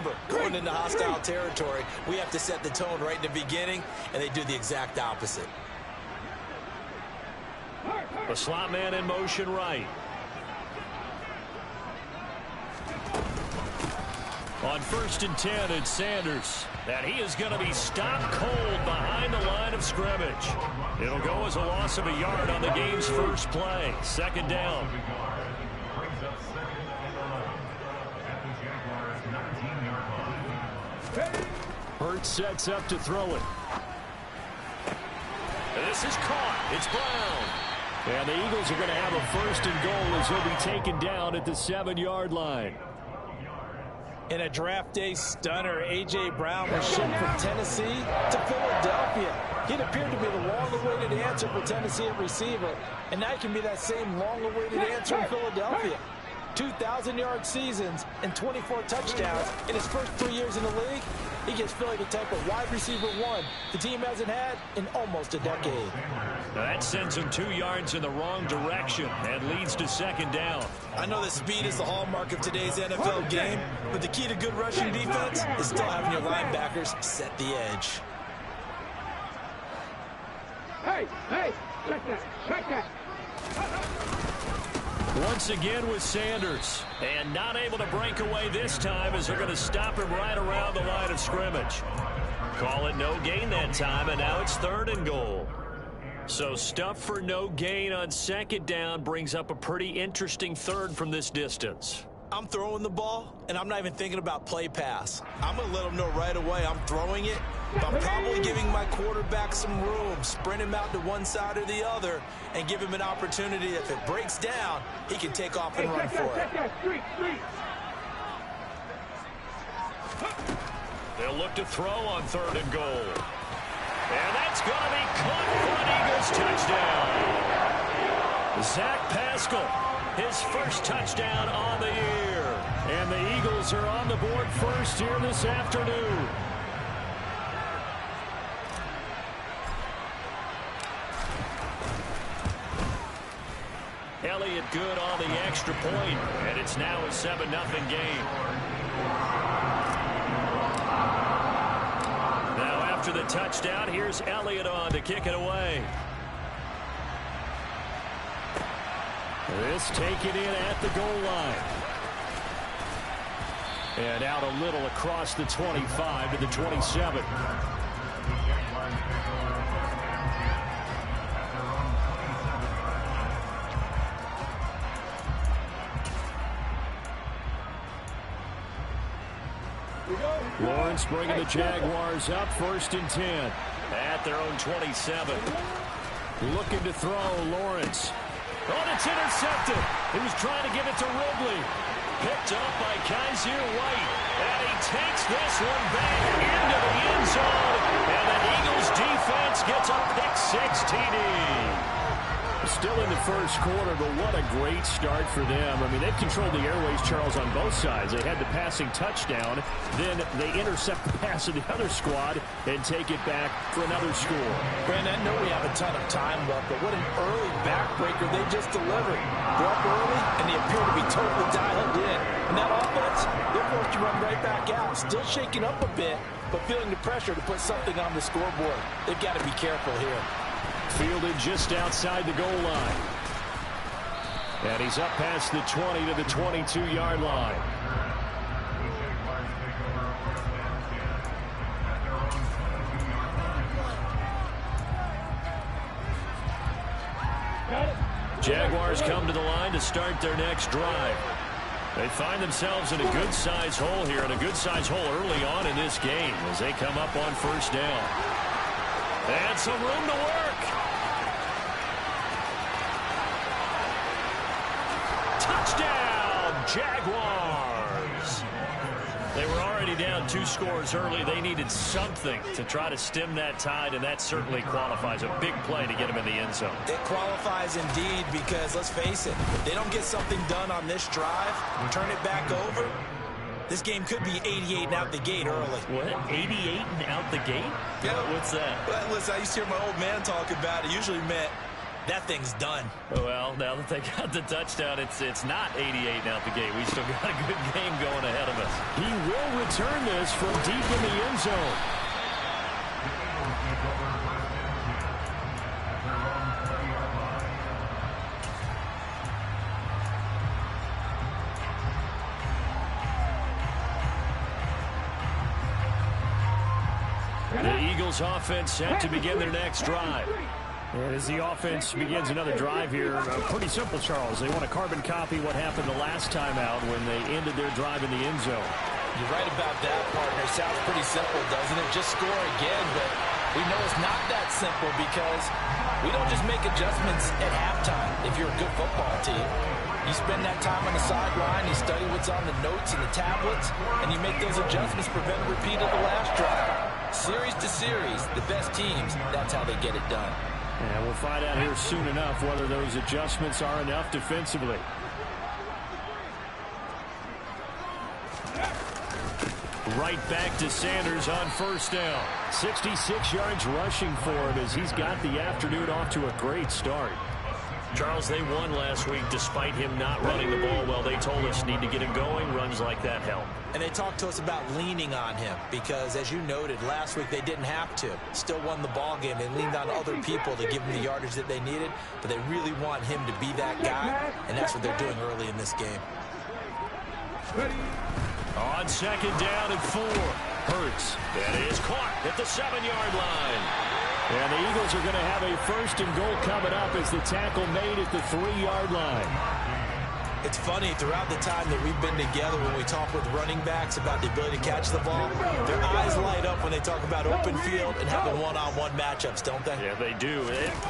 remember, going into hostile territory, we have to set the tone right in the beginning, and they do the exact opposite. The slot man in motion right. On 1st and 10, it's Sanders. And he is going to be stopped cold behind the line of scrimmage. It'll go as a loss of a yard on the game's first play. 2nd down. Hurts sets up to throw it. This is caught. It's Brown. And the Eagles are going to have a 1st and goal as he'll be taken down at the 7-yard line. In a draft day stunner, A.J. Brown was shipped from Tennessee to Philadelphia. He'd appeared to be the long-awaited answer for Tennessee at receiver, and now he can be that same long-awaited answer in Philadelphia. 2,000-yard seasons and 24 touchdowns in his first 3 years in the league. He gives Philly the type of wide receiver one the team hasn't had in almost a decade. Now that sends him 2 yards in the wrong direction and leads to 2nd down. I know that speed is the hallmark of today's NFL game, but the key to good rushing defense is still having your linebackers set the edge. Hey, check that. Once again with Sanders, and not able to break away this time as they're going to stop him right around the line of scrimmage. Call it no gain that time, and now it's 3rd and goal. So stuff for no gain on 2nd down brings up a pretty interesting 3rd from this distance. I'm throwing the ball, and I'm not even thinking about play pass. I'm going to let them know right away I'm throwing it, but I'm probably giving my quarterback some room, sprint him out to one side or the other, and give him an opportunity. If it breaks down, he can take off and run for it. They'll look to throw on 3rd and goal. And that's going to be caught for an Eagles touchdown. Zach Pascal, his first touchdown on the year. And the Eagles are on the board first here this afternoon. Elliott good on the extra point, and it's now a 7-0 game. Now after the touchdown, here's Elliott on to kick it away. This taken in at the goal line. And out a little across the 25 to the 27. Lawrence bringing the Jaguars up 1st and 10 at their own 27. Looking to throw, Lawrence. Oh, it's intercepted. He was trying to give it to Ridley. Picked up by Kaiser White. And he takes this one back into the end zone. And the Eagles defense gets a pick-6 TD. Still in the first quarter, but what a great start for them. I mean, they've controlled the airways, Charles, on both sides. They had the passing touchdown. Then they intercept the pass of the other squad and take it back for another score. Brandon, I know we have a ton of time left, but what an early backbreaker they just delivered. They're up early, and they appear to be totally dialed in. And that offense, they're forced to run right back out. Still shaking up a bit, but feeling the pressure to put something on the scoreboard. They've got to be careful here. Fielded just outside the goal line. And he's up past the 20 to the 22-yard line. Jaguars come to the line to start their next drive. They find themselves in a good-sized hole here, and a good-sized hole early on in this game as they come up on 1st down. And some room to work. Touchdown, Jaguars. They were already down 2 scores early. They needed something to try to stem that tide, and that certainly qualifies. A big play to get them in the end zone. It qualifies indeed because, let's face it, if they don't get something done on this drive, turn it back over, this game could be 88 and out the gate early. What? 88 and out the gate? Yeah. What's that? Well, listen, I used to hear my old man talk about it. Usually meant that thing's done. Well, now that they got the touchdown, it's not 88 out the gate. We still got a good game going ahead of us. He will return this from deep in the end zone. The Eagles offense set to begin their next drive. And as the offense begins another drive here, pretty simple, Charles. They want to carbon copy what happened the last time out when they ended their drive in the end zone. You're right about that, partner. Sounds pretty simple, doesn't it? Just score again, but we know it's not that simple because we don't just make adjustments at halftime if you're a good football team. You spend that time on the sideline, you study what's on the notes and the tablets, and you make those adjustments to prevent a repeat of the last drive. Series to series, the best teams, that's how they get it done. And we'll find out here soon enough whether those adjustments are enough defensively. Right back to Sanders on first down. 66 yards rushing for him as he's got the afternoon off to a great start. Charles, they won last week despite him not running the ball well. They told us need to get him going. Runs like that help. And they talked to us about leaning on him because, as you noted, last week they didn't have to. Still won the ball game. They leaned on other people to give them the yardage that they needed, but they really want him to be that guy, and that's what they're doing early in this game. On second down and 4. Hurts. That is caught at the 7-yard line. And the Eagles are going to have a first and goal coming up as the tackle made at the 3-yard line. It's funny, throughout the time that we've been together when we talk with running backs about the ability to catch the ball, their eyes light up when they talk about open field and having one-on-one matchups, don't they? Yeah, they do.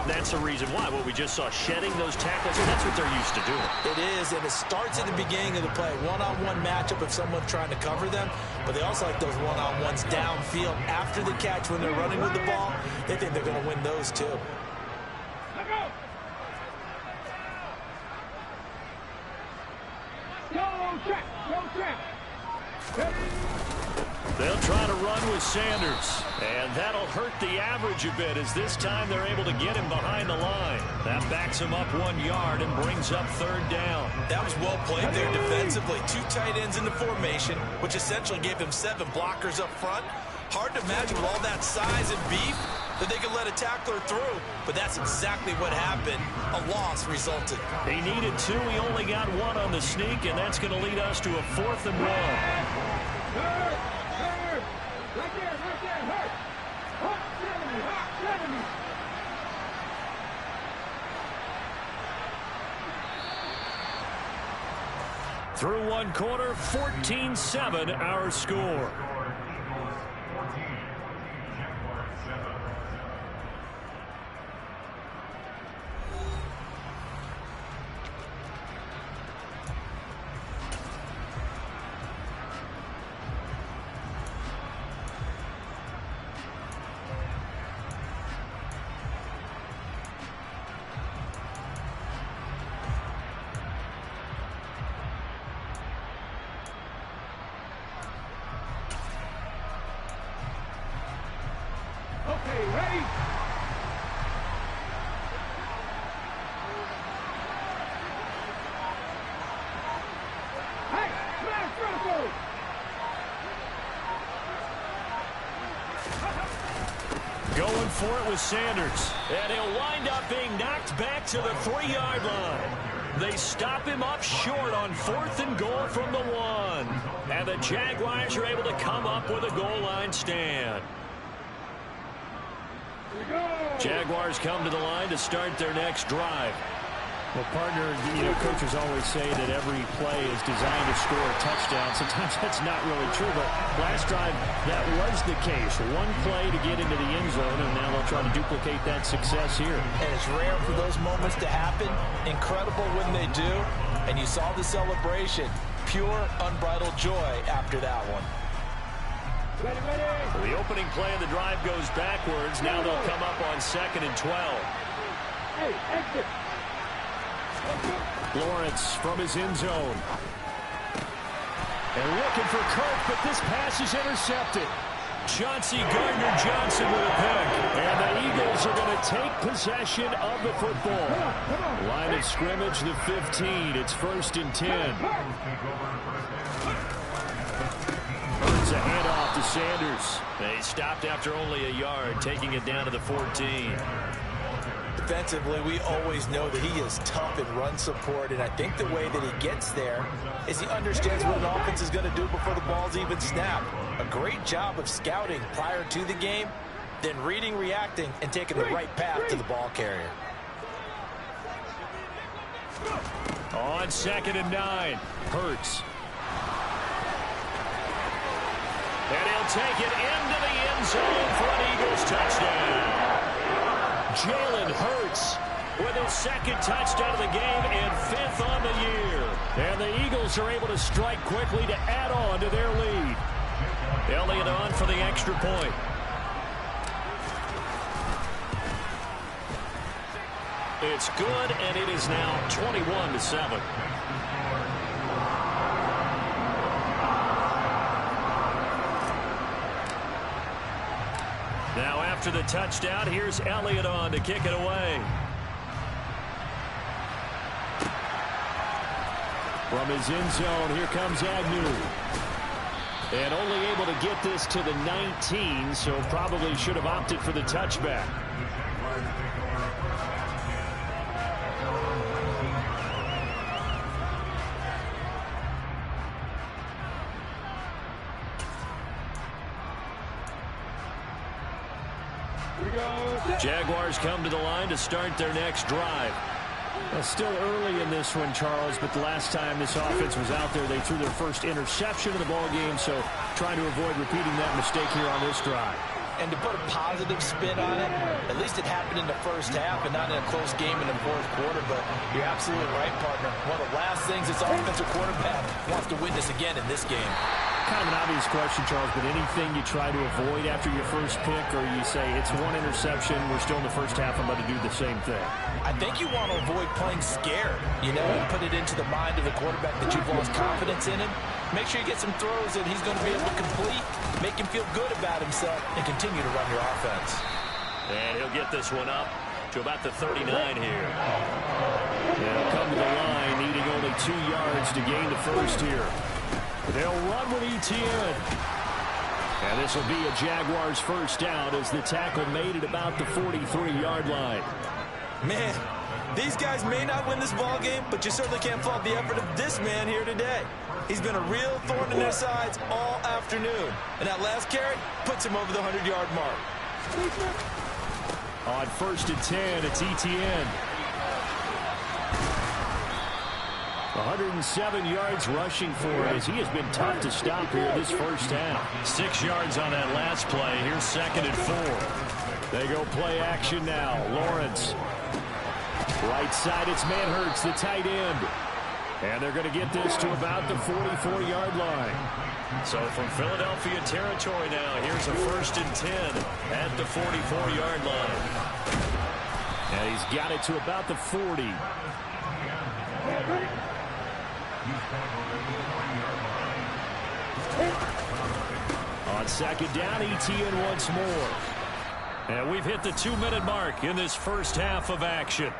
That's the reason why. What we just saw, shedding those tackles, that's what they're used to doing. It is, and it starts at the beginning of the play. One-on-one matchup if someone's trying to cover them, but they also like those one-on-ones downfield after the catch when they're running with the ball. They think they're going to win those too. They'll try to run with Sanders, and that'll hurt the average a bit as this time they're able to get him behind the line. That backs him up 1 yard and brings up third down. That was well played there defensively. 2 tight ends in the formation, which essentially gave them 7 blockers up front. Hard to imagine with all that size and beef that they could let a tackler through, but that's exactly what happened. A loss resulted. He needed 2. He only got 1 on the sneak, and that's going to lead us to a 4th and 1. Through 1 quarter, 14-7 our score. Going for it with Sanders. And he'll wind up being knocked back to the 3-yard line. They stop him up short on 4th and goal from the 1. And the Jaguars are able to come up with a goal line stand. Jaguars come to the line to start their next drive. Well, partner, coaches always say that every play is designed to score a touchdown. Sometimes that's not really true, but last drive, that was the case. 1 play to get into the end zone, and now they'll try to duplicate that success here. And it's rare for those moments to happen. Incredible when they do. And you saw the celebration. Pure, unbridled joy after that one. Ready, ready. Well, the opening play of the drive goes backwards. Now they'll come up on 2nd and 12. Hey, exit. Lawrence from his end zone. And looking for Kirk, but this pass is intercepted. Chauncey Gardner-Johnson with a pick. And the Eagles are going to take possession of the football. Line of scrimmage, the 15. It's 1st and 10. It's a handoff to Sanders. They stopped after only a yard, taking it down to the 14. Defensively, we always know that he is tough in run support, and I think the way that he gets there is he understands what an offense is going to do before the ball's even snapped. A great job of scouting prior to the game, then reading, reacting, and taking the right path to the ball carrier. On 2nd and 9, Hurts. And he'll take it into the end zone for an Eagles touchdown. Jalen Hurts with his 2nd touchdown of the game and 5th on the year. And the Eagles are able to strike quickly to add on to their lead. Elliott on for the extra point. It's good, and it is now 21-7. Now after the touchdown, here's Elliott on to kick it away. From his end zone, here comes Agnew. And only able to get this to the 19, so probably should have opted for the touchback. Jaguars come to the line to start their next drive. Well, still early in this one, Charles, but the last time this offense was out there, they threw their first interception of the ball game, so trying to avoid repeating that mistake here on this drive. And to put a positive spin on it, at least it happened in the first half and not in a close game in the 4th quarter, but you're absolutely right, partner. One of the last things this offensive quarterback wants to witness again in this game. Kind of an obvious question, Charles, but anything you try to avoid after your first pick, or you say it's one interception, we're still in the first half, I'm going to do the same thing? I think you want to avoid playing scared, and put it into the mind of the quarterback that you've lost confidence in him. Make sure you get some throws that he's going to be able to complete, make him feel good about himself, and continue to run your offense. And he'll get this one up to about the 39 here. They'll come to the line, needing only 2 yards to gain the first here. They'll run with Etienne. And this will be a Jaguars first down as the tackle made it about the 43-yard line. Man, these guys may not win this ball game, but you certainly can't fault the effort of this man here today. He's been a real thorn in their sides all afternoon. And that last carry puts him over the 100-yard mark. On 1st and 10, it's Etienne. 107 yards rushing for him as he has been tough to stop here this first half. 6 yards on that last play. Here's 2nd and 4. They go play action now. Lawrence. Right side, it's Manhertz, the tight end. And they're going to get this to about the 44-yard line. So from Philadelphia territory now, here's a 1st and 10 at the 44-yard line. And he's got it to about the 40. On 2nd down, Etienne once more. And we've hit the 2-minute mark in this first half of action.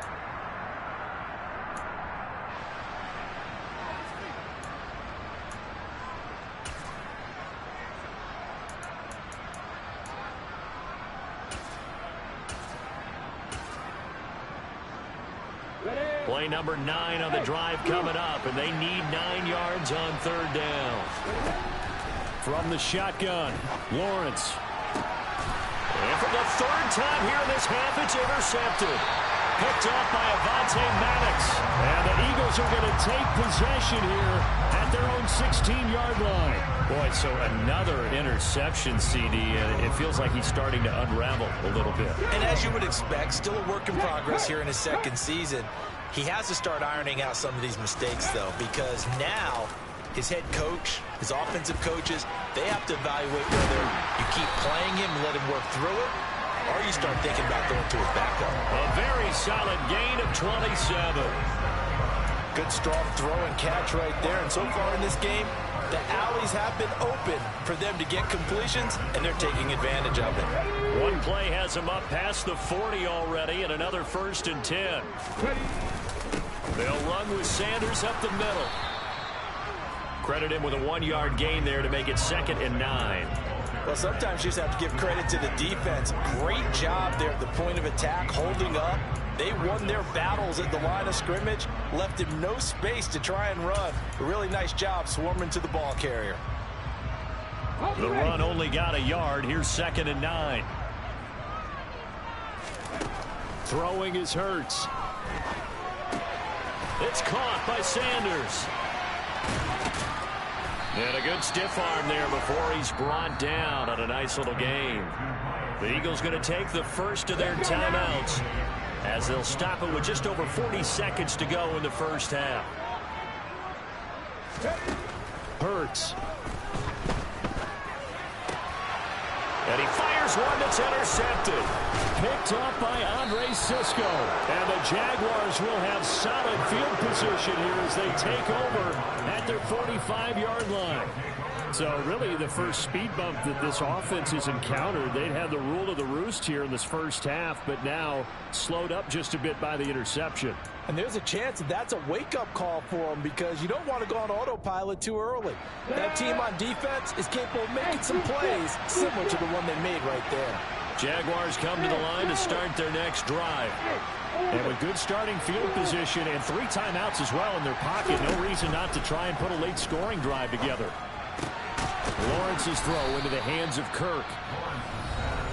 Play number 9 on the drive coming up, and they need 9 yards on 3rd down. From the shotgun, Lawrence. And for the 3rd time here in this half, it's intercepted. Picked off by Avonte Maddox. And the Eagles are going to take possession here at their own 16-yard line. Boy, so another interception, CD, and it feels like he's starting to unravel a little bit. And as you would expect, still a work in progress here in his 2nd season. He has to start ironing out some of these mistakes, though, because now his head coach, his offensive coaches, they have to evaluate whether you keep playing him and let him work through it, or you start thinking about throwing to his backup. A very solid gain of 27. Good strong throw and catch right there. And so far in this game, the alleys have been open for them to get completions, and they're taking advantage of it. One play has them up past the 40 already, and another 1st and 10. They'll run with Sanders up the middle. Credit him with a 1-yard gain there to make it 2nd and 9. Well, sometimes you just have to give credit to the defense. Great job there at the point of attack, holding up. They won their battles at the line of scrimmage, left him no space to try and run. A really nice job swarming to the ball carrier. The run only got a yard. Here's 2nd and 9. Throwing is Hurts. It's caught by Sanders. And a good stiff arm there before he's brought down on a nice little gain. The Eagles going to take the first of their timeouts as they'll stop it with just over 40 seconds to go in the first half. Hurts. And he fires one that's intercepted. Picked off by Andre Sisco. And the Jaguars will have solid field position here as they take over at their 45-yard line. So really the first speed bump that this offense has encountered, they'd have the rule of the roost here in this first half, but now slowed up just a bit by the interception. And there's a chance that that's a wake-up call for them because you don't want to go on autopilot too early. That team on defense is capable of making some plays similar to the one they made right there. Jaguars come to the line to start their next drive. And with good starting field position and 3 timeouts as well in their pocket, no reason not to try and put a late scoring drive together. Lawrence's throw into the hands of Kirk.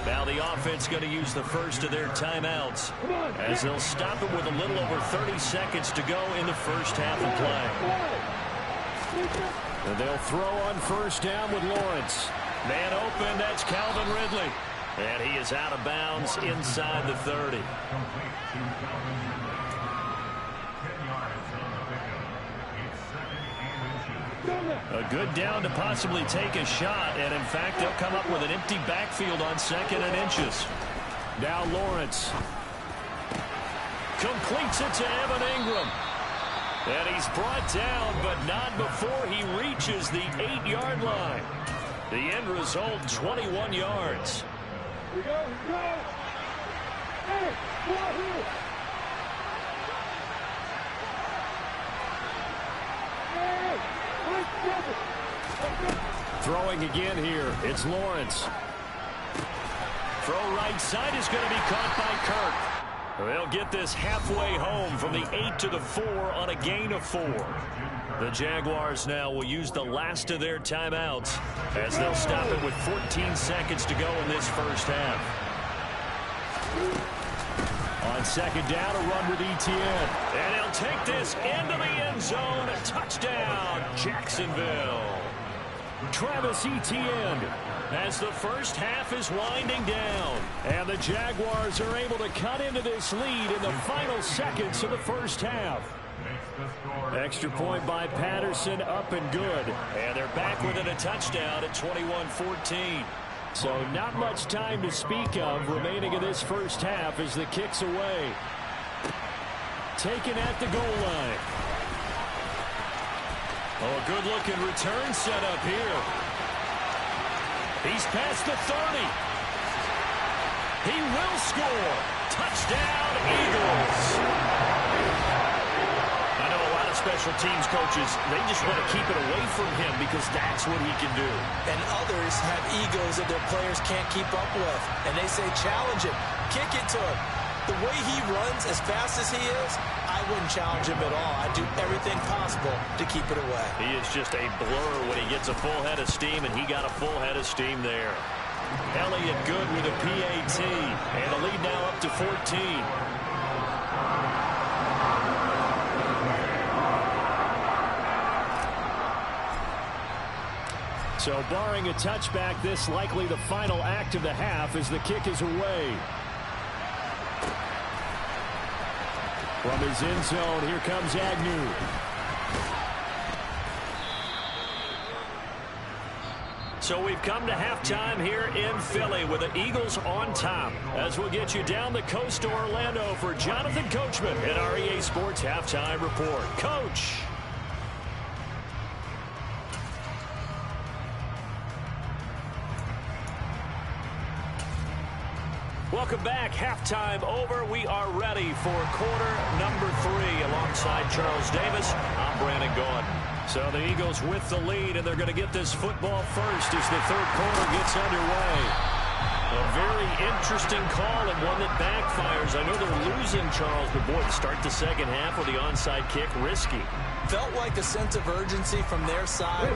Now the offense going to use the first of their timeouts as they'll stop it with a little over 30 seconds to go in the first half of play. And they'll throw on first down with Lawrence. Man open, that's Calvin Ridley. And he is out of bounds inside the 30. A good down to possibly take a shot, and in fact, they'll come up with an empty backfield on 2nd and inches. Now Lawrence. Completes it to Evan Ingram. And he's brought down, but not before he reaches the 8-yard line. The end result, 21 yards. Here we go, here we go. Hey, here. Throwing again here. It's Lawrence. Throw right side is going to be caught by Kirk. They'll get this halfway home from the 8 to the 4 on a gain of 4. The Jaguars now will use the last of their timeouts as they'll stop it with 14 seconds to go in this first half. On 2nd down, a run with Etienne. And he'll take this into the end zone. A touchdown, Jacksonville. Travis Etienne. As the first half is winding down. And the Jaguars are able to cut into this lead in the final seconds of the first half. Extra point by Patterson, up and good. And they're back within a touchdown at 21-14. So not much time to speak of remaining in this first half as the kick's away. Taken at the goal line. Oh, a good-looking return set up here. He's past the 30. He will score. Touchdown, Eagles. I know a lot of special teams coaches, they just want to keep it away from him because that's what he can do. And others have egos that their players can't keep up with. And they say, challenge him, kick it to him. The way he runs as fast as he is, I wouldn't challenge him at all. I'd do everything possible to keep it away. He is just a blur when he gets a full head of steam, and he got a full head of steam there. Elliott good with a PAT, and the lead now up to 14. So barring a touchback, this likely the final act of the half as the kick is away. From his end zone, here comes So we've come to halftime here in Philly with the Eagles on top. As we'll get you down the coast to Orlando for Jonathan Coachman at our EA Sports Halftime Report. Coach. Welcome back. Halftime over. We are ready for quarter number 3. Alongside Charles Davis, I'm Brandon Gaudin. So the Eagles with the lead, and they're going to get this football first as the third quarter gets underway. A very interesting call and one that backfires. I know they're losing, Charles, but boy, to start the second half with the onside kick, risky. Felt like a sense of urgency from their side,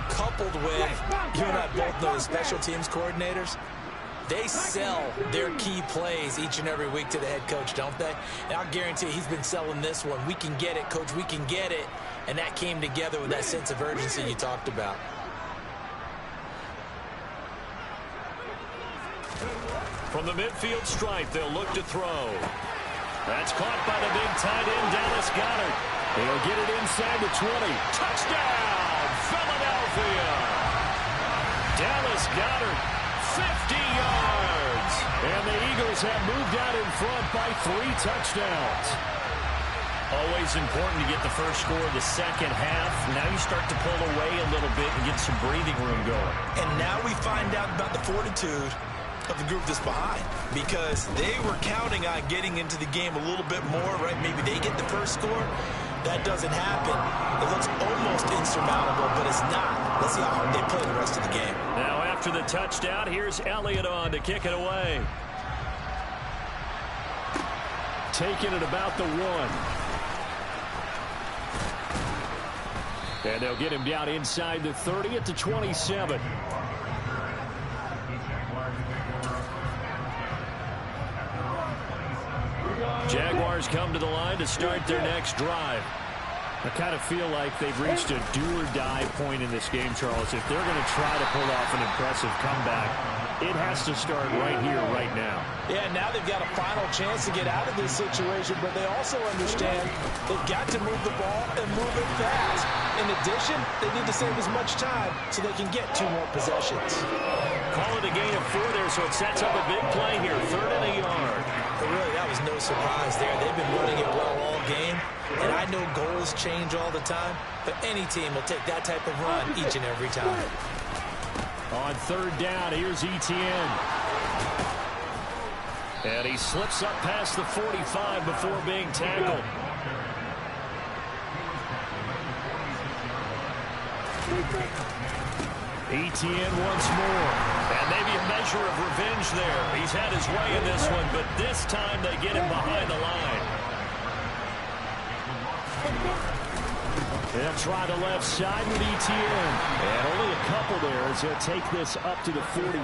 coupled with, you and I both know the special teams coordinators. They sell their key plays each and every week to the head coach, don't they? And I'll guarantee he's been selling this one. We can get it, coach, we can get it. And that came together with that sense of urgency you talked about. From the midfield stripe, they'll look to throw. That's caught by the big tight end, Dallas Goedert. He'll get it inside the 20. Touchdown, Philadelphia! Dallas Goedert, 50 yards. And the Eagles have moved out in front by 3 touchdowns. Always important to get the first score of the second half. Now you start to pull away a little bit and get some breathing room going. And now we find out about the fortitude of the group that's behind, because they were counting on getting into the game a little bit more, right? Maybe they get the first score. That doesn't happen. It looks almost insurmountable, but it's not. Let's see how hard they play the rest of the game. Now after the touchdown, here's Elliott on to kick it away. Taking it about the 1. And they'll get him down inside the 30 at the 27. Jaguars come to the line to start their next drive. I kind of feel like they've reached a do-or-die point in this game, Charles. If they're going to try to pull off an impressive comeback, it has to start right here, right now. Yeah, now they've got a final chance to get out of this situation, but they also understand they've got to move the ball and move it fast. In addition, they need to save as much time so they can get 2 more possessions. Call it a gain of 4 there, so it sets up a big play here. 3rd and a yard. But really, that was no surprise there. They've been running it well all game. And I know goals change all the time, but any team will take that type of run each and every time. On 3rd down, here's Etienne. And he slips up past the 45 before being tackled. Etienne once more. And maybe a measure of revenge there. He's had his way in this one, but this time they get him behind the line. They'll try the left side with Etienne. And only a couple there as he'll take this up to the 47.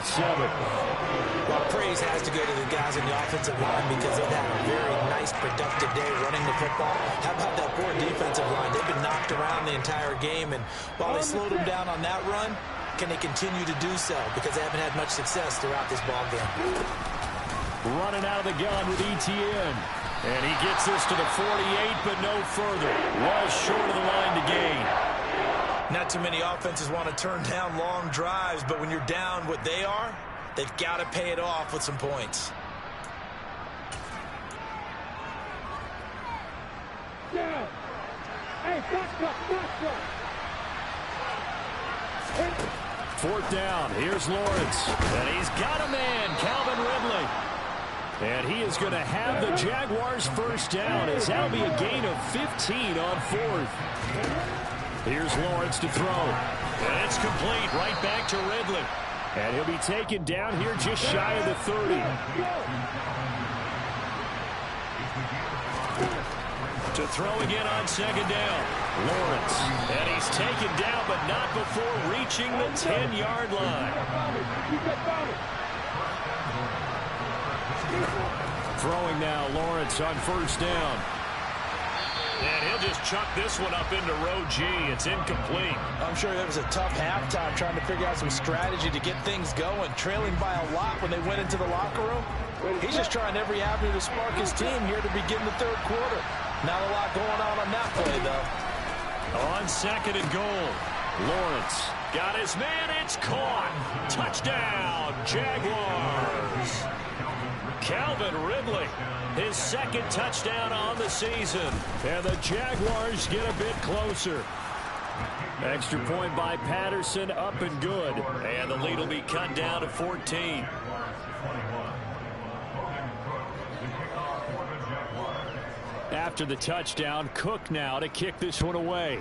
Well, praise has to go to the guys in the offensive line because they've had a very nice, productive day running the football. How about that poor defensive line? They've been knocked around the entire game, and while they slowed them down on that run, can they continue to do so? Because they haven't had much success throughout this ball game. Running out of the gun with Etienne. And he gets this to the 48, but no further. Was short of the line to gain. Not too many offenses want to turn down long drives, but when you're down what they are, they've got to pay it off with some points. Yeah. Hey, back up. 4th down. Here's Lawrence. And he's got a man, Calvin Ridley. And he is going to have the Jaguars first down as that'll be a gain of 15 on 4th. Here's Lawrence to throw. And it's complete right back to Ridley. And he'll be taken down here just shy of the 30. To throw again on 2nd down. Lawrence. And he's taken down, but not before reaching the 10-yard line. Throwing now, Lawrence on 1st down. And he'll just chuck this one up into row G. It's incomplete. I'm sure there was a tough halftime trying to figure out some strategy to get things going, trailing by a lot when they went into the locker room. He's just trying every avenue to spark his team here to begin the 3rd quarter. Not a lot going on that play, though. On 2nd and goal, Lawrence. Got his man. It's caught. Touchdown, Jaguars. Calvin Ridley, his second touchdown on the season. And the Jaguars get a bit closer. Extra point by Patterson, up and good. And the lead will be cut down to 14. After the touchdown, Cook now to kick this one away.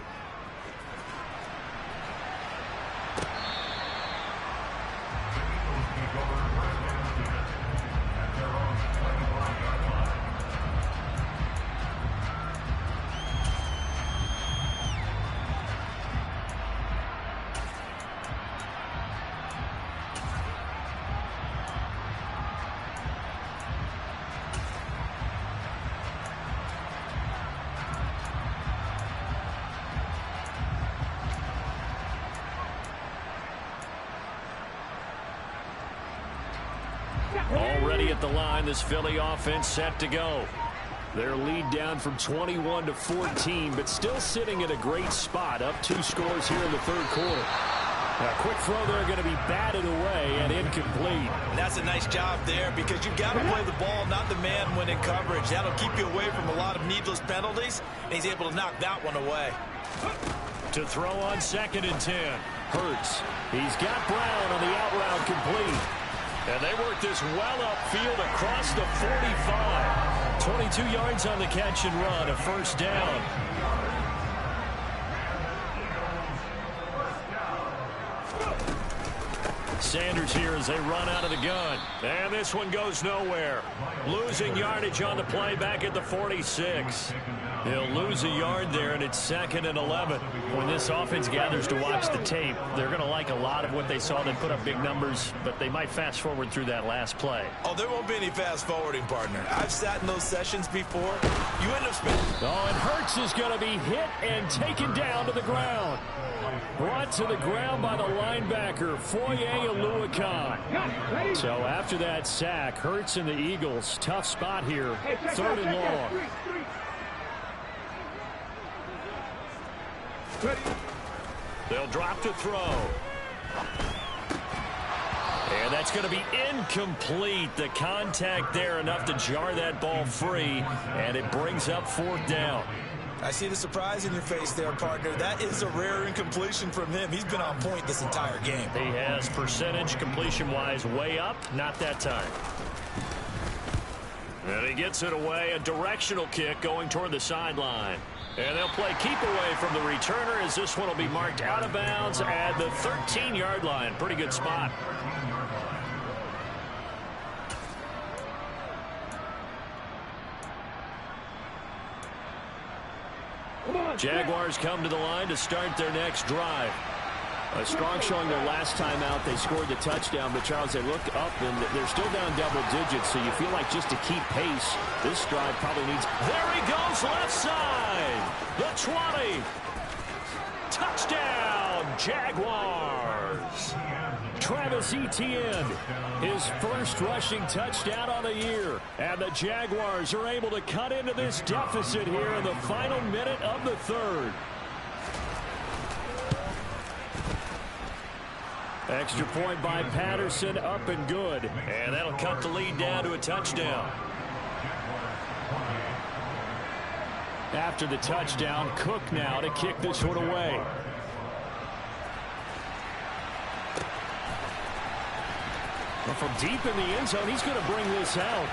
Already at the line, this Philly offense set to go. Their lead down from 21 to 14, but still sitting in a great spot, up 2 scores here in the third quarter. A quick throw there going to be batted away and incomplete. And that's a nice job there because you've got to play the ball, not the man when in coverage. That'll keep you away from a lot of needless penalties, and he's able to knock that one away. To throw on 2nd and 10. Hurts. He's got Brown on the out route complete. And they work this well upfield across the 45. 22 yards on the catch and run, a first down. Sanders here as they run out of the gun. And this one goes nowhere. Losing yardage on the play back at the 46. They'll lose a yard there, and it's 2nd and 11. When this offense gathers to watch the tape, they're going to like a lot of what they saw. They put up big numbers, but they might fast forward through that last play. Oh, there won't be any fast forwarding, partner. I've sat in those sessions before. You end up spending. Oh, and Hurts is going to be hit and taken down to the ground. Brought to the ground by the linebacker, Foye Oluokun. So after that sack, Hurts and the Eagles, tough spot here, 3rd and long. They'll drop to throw. And that's going to be incomplete. The contact there enough to jar that ball free, and it brings up 4th down. I see the surprise in your face there, partner. That is a rare incompletion from him. He's been on point this entire game. He has percentage completion-wise way up. Not that time. And he gets it away. A directional kick going toward the sideline. And they'll play keep away from the returner as this one will be marked out of bounds at the 13-yard line. Pretty good spot. Jaguars come to the line to start their next drive. A strong showing their last time out. They scored the touchdown, but Charles, they look up and they're still down double digits, so you feel like just to keep pace, this drive probably needs... There he goes, left side. The 20. Touchdown, Jaguars. Travis Etienne, his first rushing touchdown on the year. And the Jaguars are able to cut into this deficit here in the final minute of the third. Extra point by Patterson, up and good. And that'll cut the lead down to a touchdown. After the touchdown, Cook now to kick this one away. Well, from deep in the end zone, he's going to bring this out.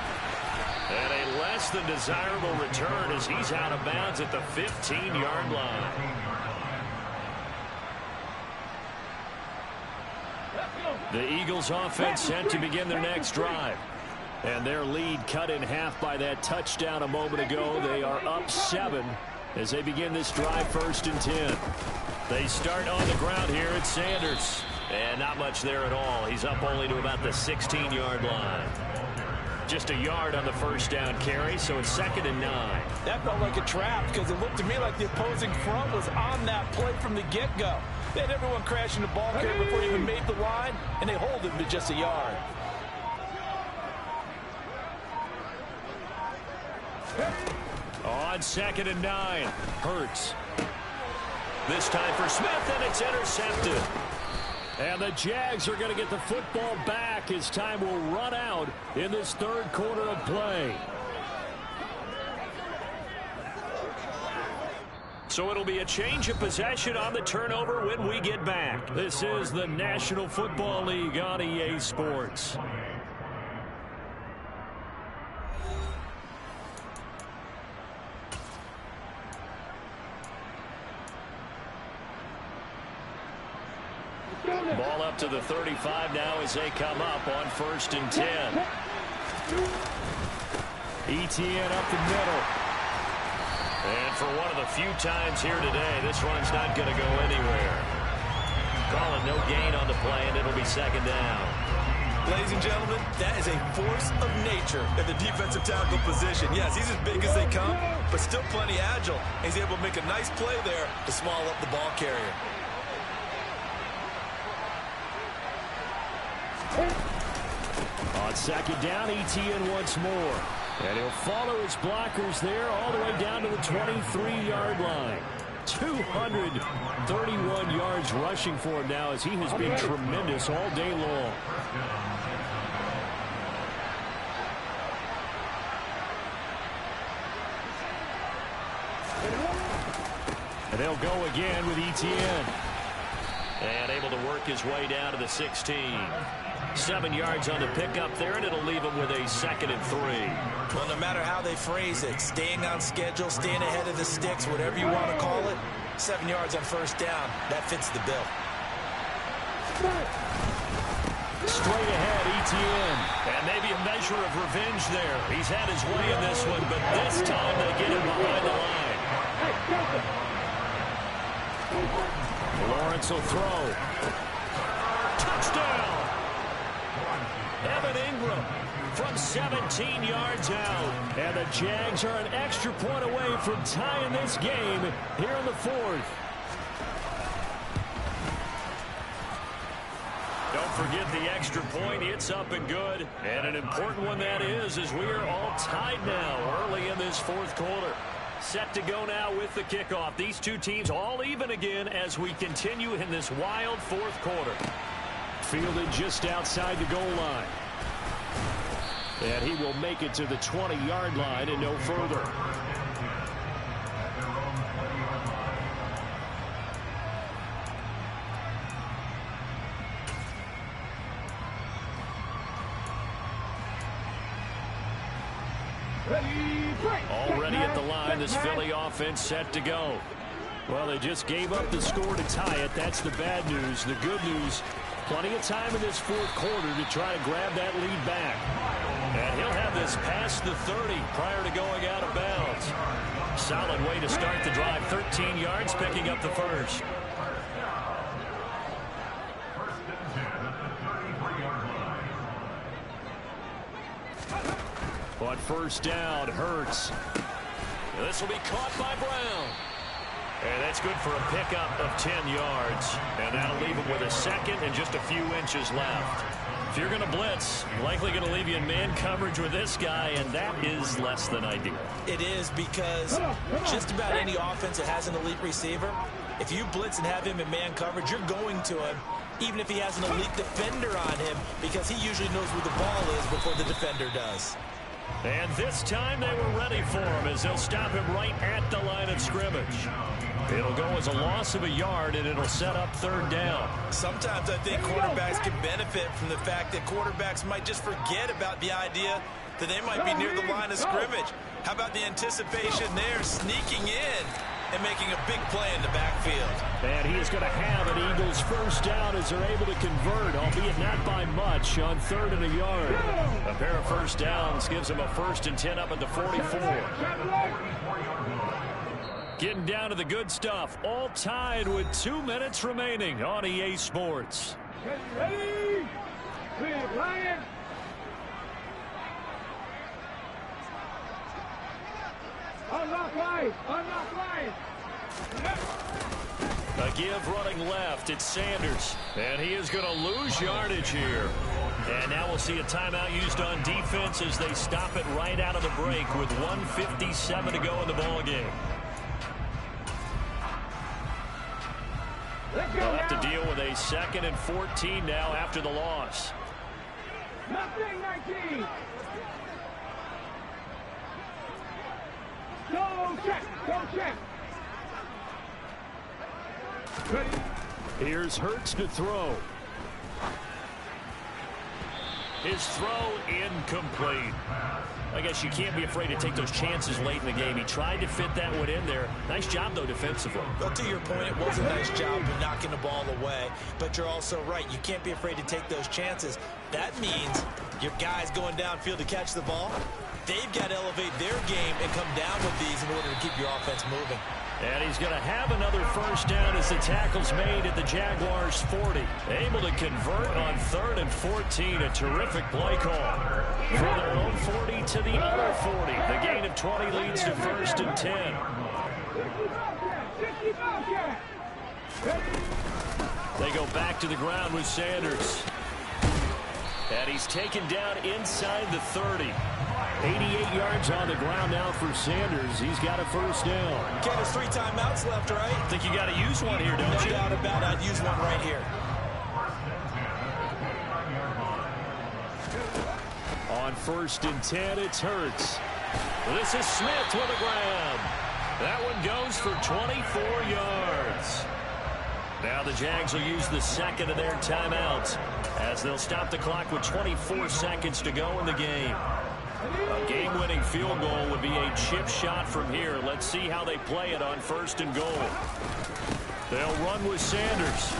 And a less than desirable return as he's out of bounds at the 15-yard line. The Eagles offense set to begin their next drive. And their lead cut in half by that touchdown a moment ago. They are up 7 as they begin this drive, 1st and 10. They start on the ground here at Sanders. And not much there at all. He's up only to about the 16-yard line. Just a yard on the first down carry, so it's 2nd and 9. That felt like a trap because it looked to me like the opposing front was on that play from the get-go. They had everyone crashing the ball carrier before he even made the line, and they hold him to just a yard. On 2nd and 9, Hurts. This time for Smith, and it's intercepted. And the Jags are going to get the football back as time will run out in this third quarter of play. So it'll be a change of possession on the turnover when we get back. This is the National Football League on EA Sports. Ball up to the 35 now as they come up on 1st and 10. Etienne up the middle. And for one of the few times here today, this run's not going to go anywhere. Calling no gain on the play, and it'll be 2nd down. Ladies and gentlemen, that is a force of nature at the defensive tackle position. Yes, he's as big as they come, but still plenty agile. He's able to make a nice play there to small up the ball carrier. On 2nd down, Etienne once more. And he'll follow his blockers there all the way down to the 23-yard line. 231 yards rushing for him now as he has been tremendous all day long. And they'll go again with Etienne. And able to work his way down to the 16. 7 yards on the pickup there, and it'll leave him with a 2nd and 3. Well, no matter how they phrase it, staying on schedule, staying ahead of the sticks, whatever you want to call it, 7 yards on 1st down, that fits the bill. Straight ahead, Etienne. And maybe a measure of revenge there. He's had his way in this one, but this time they get him behind the line. Lawrence will throw. Touchdown! Evan Ingram from 17 yards out. And the Jags are an extra point away from tying this game here in the 4th. Don't forget the extra point. It's up and good. And an important one that is, as we are all tied now early in this 4th quarter. Set to go now with the kickoff. These two teams all even again as we continue in this wild 4th quarter. Fielded just outside the goal line. And he will make it to the 20-yard line and no further. Already at the line, this Philly offense set to go. Well, they just gave up the score to tie it. That's the bad news. The good news, plenty of time in this 4th quarter to try to grab that lead back. And he'll have this past the 30 prior to going out of bounds. Solid way to start the drive. 13 yards, picking up the 1st. On 1st down, Hurts. This will be caught by Brown. And that's good for a pickup of 10 yards. And that'll leave him with a 2nd and just a few inches left. If you're going to blitz, likely going to leave you in man coverage with this guy, and that is less than ideal. It is, because just about any offense that has an elite receiver, if you blitz and have him in man coverage, you're going to him, even if he has an elite defender on him, because he usually knows where the ball is before the defender does. And this time they were ready for him as they'll stop him right at the line of scrimmage. It'll go as a loss of a yard, and it'll set up 3rd down. Sometimes I think quarterbacks can benefit from the fact that quarterbacks might just forget about the idea that they might be near the line of scrimmage. How about the anticipation there, sneaking in and making a big play in the backfield? And he is going to have an Eagles 1st down as they're able to convert, albeit not by much, on 3rd and a yard. A pair of 1st downs gives them a 1st and 10 up at the 44. Getting down to the good stuff, all tied with 2 minutes remaining on EA Sports. Ready? Clear, Lion. Unlock line. Unlock line. A give running left. It's Sanders. And he is going to lose yardage here. And now we'll see a timeout used on defense as they stop it right out of the break with 1:57 to go in the ballgame. They'll have to deal with a 2nd and 14 now after the loss. Nothing 19. Go check. Go check. Ready. Here's Hurts to throw. His throw incomplete. I guess you can't be afraid to take those chances late in the game. He tried to fit that one in there. Nice job, though, defensively. Well, to your point, it was a nice job of knocking the ball away. But you're also right. You can't be afraid to take those chances. That means your guys going downfield to catch the ball, they've got to elevate their game and come down with these in order to keep your offense moving. And he's going to have another first down as the tackle's made at the Jaguars' 40. Able to convert on 3rd and 14. A terrific play call. From their own 40 to the other 40. The gain of 20 leads to 1st and 10. They go back to the ground with Sanders. And he's taken down inside the 30. 88 yards on the ground now for Sanders. He's got a first down. Okay, there's 3 timeouts left, right? I think you got to use one here, don't you? No doubt about it. I'd use one right here. On 1st and 10, it's Hurts. This is Smith with a grab. That one goes for 24 yards. Now the Jags will use the 2nd of their timeouts as they'll stop the clock with 24 seconds to go in the game. A game-winning field goal would be a chip shot from here. Let's see how they play it on 1st and goal. They'll run with Sanders.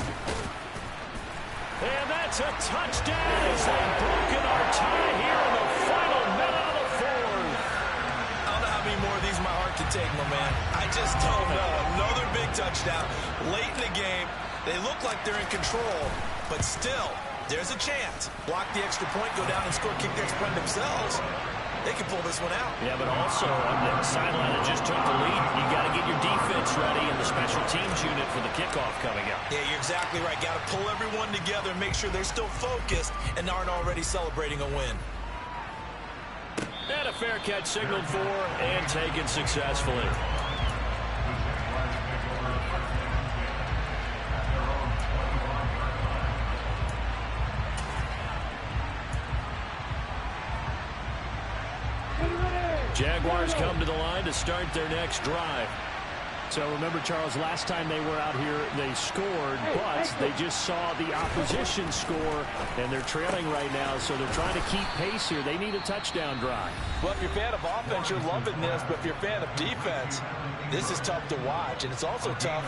And that's a touchdown as they've broken our tie here in the final minute of the 4th. I don't know how many more of these my heart can take, my man. I just don't know. Another big touchdown late in the game. They look like they're in control, but still, there's a chance. Block the extra point, go down and score, kick the extra point themselves. They can pull this one out. Yeah, but also on the sideline that just took the lead, you got to get your defense ready and the special teams unit for the kickoff coming up. Yeah, you're exactly right. Got to pull everyone together and make sure they're still focused and aren't already celebrating a win. And a fair catch signaled for and taken successfully. Jaguars come to the line to start their next drive. So remember, Charles, last time they were out here, they scored, but they just saw the opposition score, and they're trailing right now, so they're trying to keep pace here. They need a touchdown drive. Well, if you're a fan of offense, you're loving this, but if you're a fan of defense, this is tough to watch, and it's also tough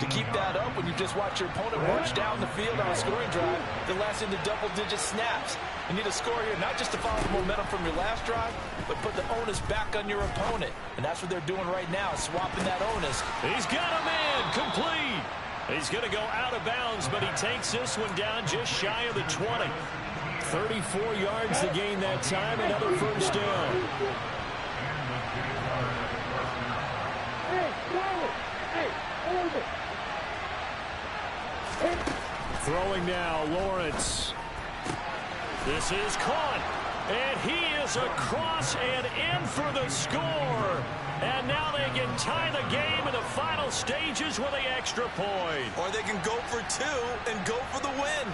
to keep that up when you just watch your opponent march down the field on a scoring drive that lasts into double-digit snaps. You need a score here, not just to follow the momentum from your last drive, but put the onus back on your opponent. And that's what they're doing right now, swapping that onus. He's got a man complete. He's going to go out of bounds, but he takes this one down just shy of the 20. 34 yards to gain that time, another first down. Throwing now, Lawrence. This is caught, and he is across and in for the score. And now they can tie the game in the final stages with the extra point. Or they can go for 2 and go for the win.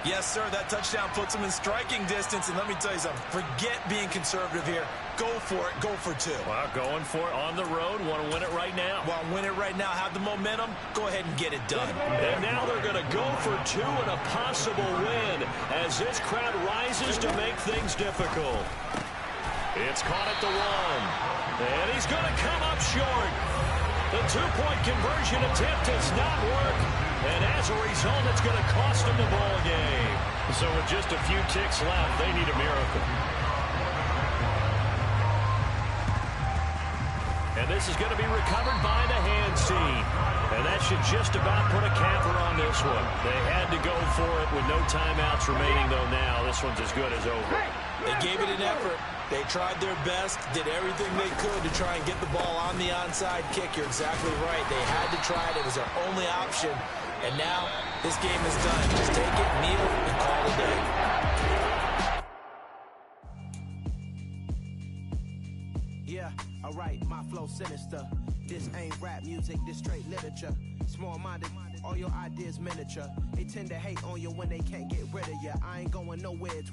Yes, sir, that touchdown puts them in striking distance. And let me tell you something, forget being conservative here. Go for it, go for 2. Wow, going for it on the road. Want to win it right now. Want to win it right now, have the momentum, go ahead and get it done. And now they're going to go for 2 and a possible win as this crowd rises to make things difficult. It's caught at the 1. And he's going to come up short. The 2-point conversion attempt does not work. And as a result, it's going to cost them the ball game. So with just a few ticks left, they need a miracle. And this is going to be recovered by the hands team. And that should just about put a capper on this one. They had to go for it with no timeouts remaining, though now. This one's as good as over. They gave it an effort. They tried their best, did everything they could to try and get the ball on the onside kick. You're exactly right. They had to try it. It was their only option. And now this game is done. Just take it, kneel, and call it a day. Yeah, I Alright, my flow sinister. This ain't rap music, this straight literature. Small-minded, all your ideas miniature. They tend to hate on you when they can't get rid of you. I ain't going nowhere.